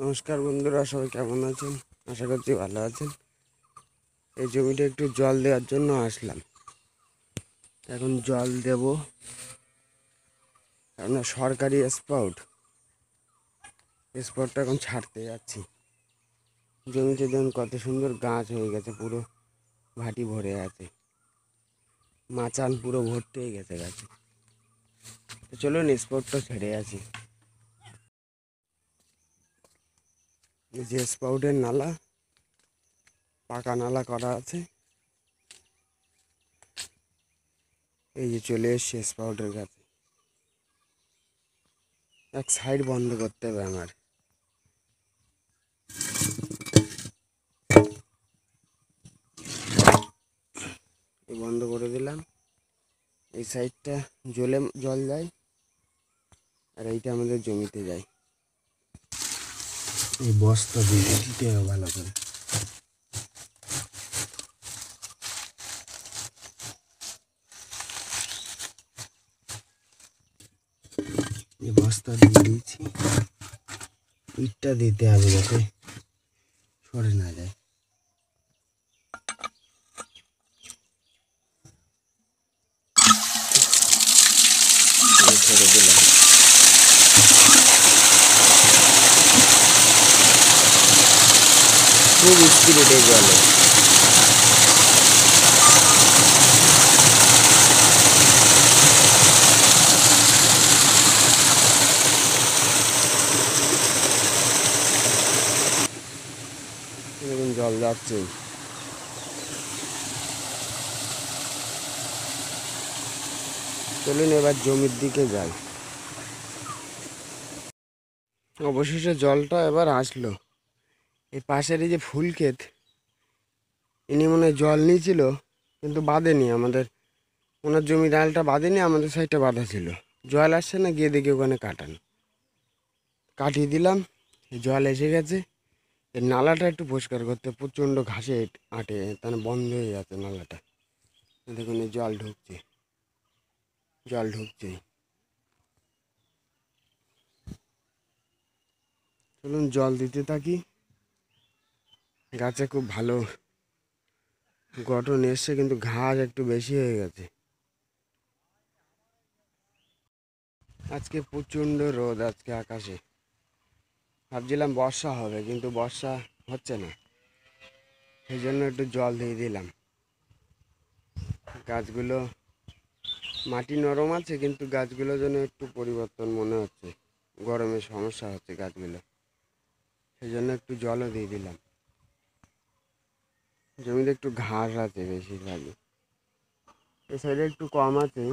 নমস্কার বন্ধুরা, সবাই কেমন আছেন? আশা করছি ভালো আছেন। এই জমিটা একটু জল দেওয়ার জন্য আসলাম। এখন জল দেব, আপনার সরকারি স্পটটা এখন ছাড়তে যাচ্ছি। জমিতে দেখুন কত সুন্দর গাছ হয়ে গেছে, পুরো ভাটি ভরে আছে, মাচান পুরো ভর্তি হয়ে গেছে গাছে। তো চলুন স্পটটা ছেড়ে আসি। এই যে স্পাউটের নালা, পাকা নালা করা আছে। এই যে চলে এসছে স্পাউটের কাছে। এক সাইড বন্ধ করতে হবে আমার। বন্ধ করে দিলাম। এই সাইডটা জল যায়, আর এইটা আমাদের জমিতে যায়। এই বস্তা দিয়ে দিতে হবে ভালো করে। এই বস্তা দিয়ে দিয়েছি, ইটটা দিতে হবে যাতে সরে না যায়। ছেড়ে দিলাম। খুব স্পিডে জলে। এরকম জল যাচ্ছে। চলুন এবার জমির দিকে যাই। অবশেষে জলটা এবার আসলো। এই পাশের এই যে ফুল ক্ষেত, ইনি মনে হয় জল নিয়েছিল, কিন্তু বাঁধেনি। ওনার জমির ডালটা বাঁধেনি, আমাদের সাইডটা বাঁধা ছিল। জল আসছে না, গিয়ে দেখি ওখানে কাটিয়ে দিলাম। জল এসে গেছে। এই নালাটা একটু পরিষ্কার করতে, প্রচণ্ড ঘাসে আটে, তাহলে বন্ধ হয়ে যাচ্ছে নালাটা। দেখুন এই জল ঢুকছে। চলুন জল দিতে থাকি। গাছে খুব ভালো গঠন এসছে, কিন্তু ঘাস একটু বেশি হয়ে গেছে। আজকে প্রচণ্ড রোদ আজকে আকাশে। ভাবছিলাম বর্ষা হবে, কিন্তু বর্ষা হচ্ছে না। সেই জন্য একটু জল দিয়ে দিলাম। গাছগুলো, মাটি নরম আছে, কিন্তু গাছগুলো যেন একটু পরিবর্তন মনে হচ্ছে। গরমে সমস্যা হচ্ছে গাছগুলো, সেই জন্য একটু জলও দিয়ে দিলাম। জমিতে একটু ঘাস আছে বেশিরভাগই। এই সাইডে একটু কম আছে,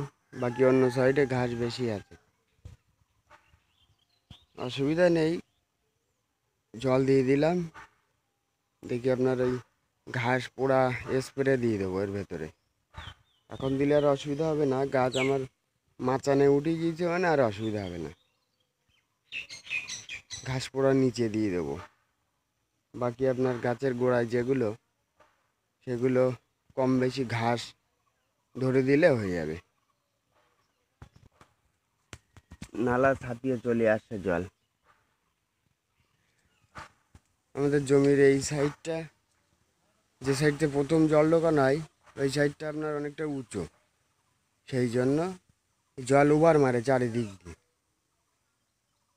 বাকি অন্য সাইডে ঘাস বেশি আছে। অসুবিধা নেই, জল দিয়ে দিলাম। দেখি আপনার ওই ঘাস পোড়া স্প্রে দিয়ে দেবো এর ভেতরে। এখন দিলে আর অসুবিধা হবে না, গাছ আমার মাচানে উঠে গিয়েছে, মানে আর অসুবিধা হবে না। ঘাস পোড়া নিচে দিয়ে দেবো। বাকি আপনার গাছের গোড়ায় যেগুলো, সেগুলো কম বেশি ঘাস ধরে দিলে হয়ে যাবে। নালা ছাপিয়ে চলে আসছে জল। আমাদের জমির এই সাইডটা, যে সাইডটা প্রথম জল ঢোকানো হয়, ওই সাইডটা আপনার অনেকটা উঁচু। সেই জন্য জল উবার মারে চারিদিক দিয়ে।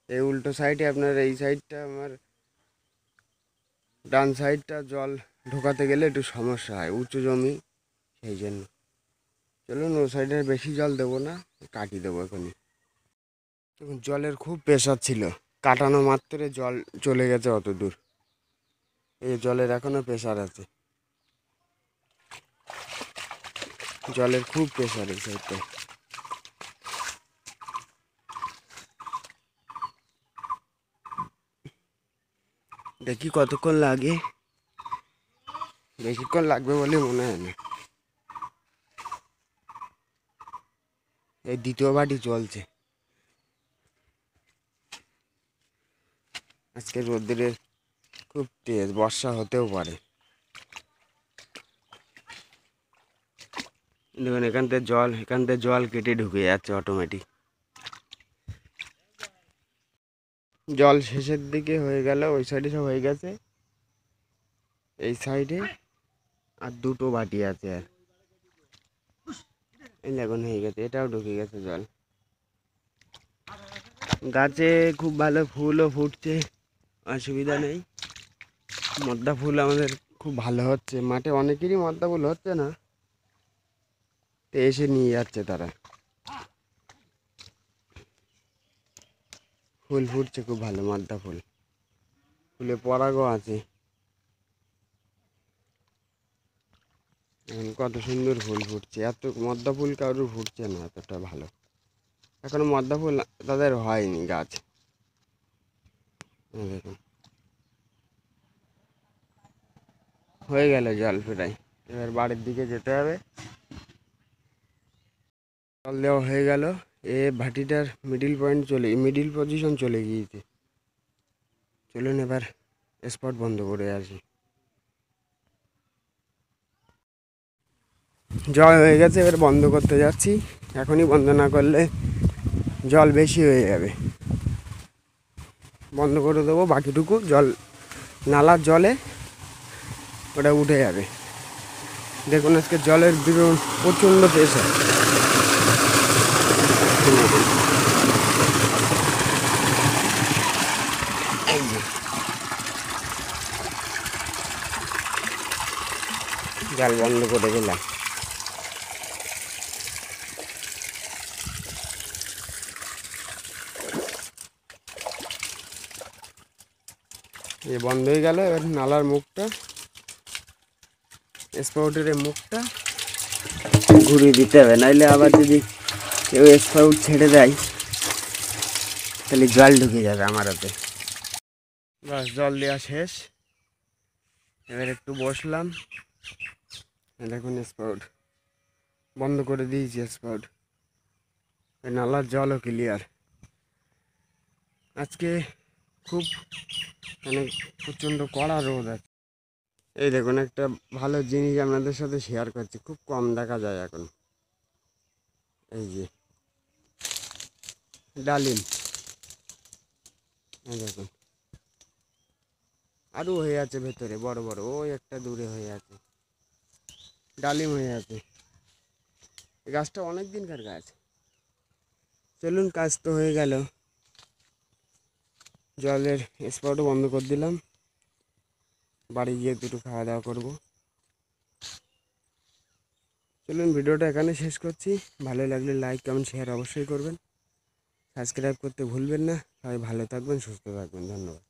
এই উল্টো সাইডে আপনার, এই সাইডটা আমার ডান সাইডটা জল ঢোকাতে গেলে একটু সমস্যা হয়, উঁচু জমি, সেই জন্য। চলুন ও সাইডে বেশি জল দেবো না, কাটিয়ে দেবো এখনই। দেখুন জলের খুব প্রেশার ছিল, কাটানো মাত্রে জল চলে গেছে অত দূর। এই জলের এখনও প্রেশার আছে, জলের খুব প্রেশার এই সাইডটা। দেখি কতক্ষণ লাগে, বেশিক্ষণ লাগবে বলে মনে হয় না। এই দ্বিতীয় বাটি চলছে। আজকে রোদ্দুরের খুব তেজ, বর্ষা হতেও পারে। দেখুন এখান থেকে জল কেটে ঢুকে যাচ্ছে অটোমেটিক। জল শেষের দিকে হয়ে গেল, ওই সাইডে সব হয়ে গেছে, এই সাইডে আর দুটো বাটি আছে। আর এই এখন হয়ে গেছে, এটাও ঢুকে গেছে জল। গাছে খুব ভালো ফুলও ফুটছে, অসুবিধা নেই। মদ্দা ফুল আমাদের খুব ভালো হচ্ছে, মাঠে অনেকেরই মদ্দা ফুল হচ্ছে না, তো এসে নিয়ে যাচ্ছে তারা। ফুল ফুটছে খুব ভালো, মদ্দা ফুল, ফুলে পরাগও আছে। এখন কত সুন্দর ফুল ফুটছে, এত মদ্দা ফুল কারোর ফুটছে না এতটা ভালো। এখনো মদ্দা ফুল তাদের হয়নি গাছ। দেখুন হয়ে গেল জল প্রায়, এবার বাড়ির দিকে যেতে হবে। জল দেওয়া হয়ে গেল, এ ভাটিটার মিডিল পজিশন চলে গিয়েছে। চলুন এবার স্পট বন্ধ করে আসি। জল হয়ে গেছে, এবার বন্ধ করতে যাচ্ছি। এখনই বন্ধ না করলে জল বেশি হয়ে যাবে। বন্ধ করে দেবো, বাকিটুকু জল নালার জলে ওটা উঠে যাবে। দেখুন আজকে জলের প্রচণ্ড প্রেশার। এই যে জল বন্ধ করে দিলাম। এ বন্ধ হয়ে গেল, এবার নালার মুখটা, স্পাউটের মুখটা ঘুরিয়ে দিতে হবে, নাইলে আবার যদি কেউ স্পাউট ছেড়ে দেয় তাহলে জল ঢুকে যাবে আমার হাতে। বাস জল দেওয়া শেষ, এবার একটু বসলাম। দেখুন স্পাউট বন্ধ করে দিয়েছি, স্পাউট, নালার জলও ক্লিয়ার। আজকে খুব মানে প্রচণ্ড কড়া রোদ আছে। এই দেখুন একটা ভালো জিনিস আপনাদের সাথে শেয়ার করছি, খুব কম দেখা যায় এখন। এই যে ডালিম, এই দেখুন আরও হয়ে আছে ভেতরে, বড় বড়, ওই একটা দূরে হয়ে আছে, ডালিম হয়ে আছে। এই গাছটা অনেক দিনকার গাছ। চলুন, কাজ তো হয়ে গেল, জলের স্পটও বন্ধ করে দিলাম। বাড়ি গিয়ে দুটো খাওয়া দাওয়া করবো। চলুন ভিডিওটা এখানে শেষ করছি। ভালো লাগলে লাইক কমেন্ট শেয়ার অবশ্যই করবেন, সাবস্ক্রাইব করতে ভুলবেন না। সবাই ভালো থাকবেন, সুস্থ থাকবেন, ধন্যবাদ।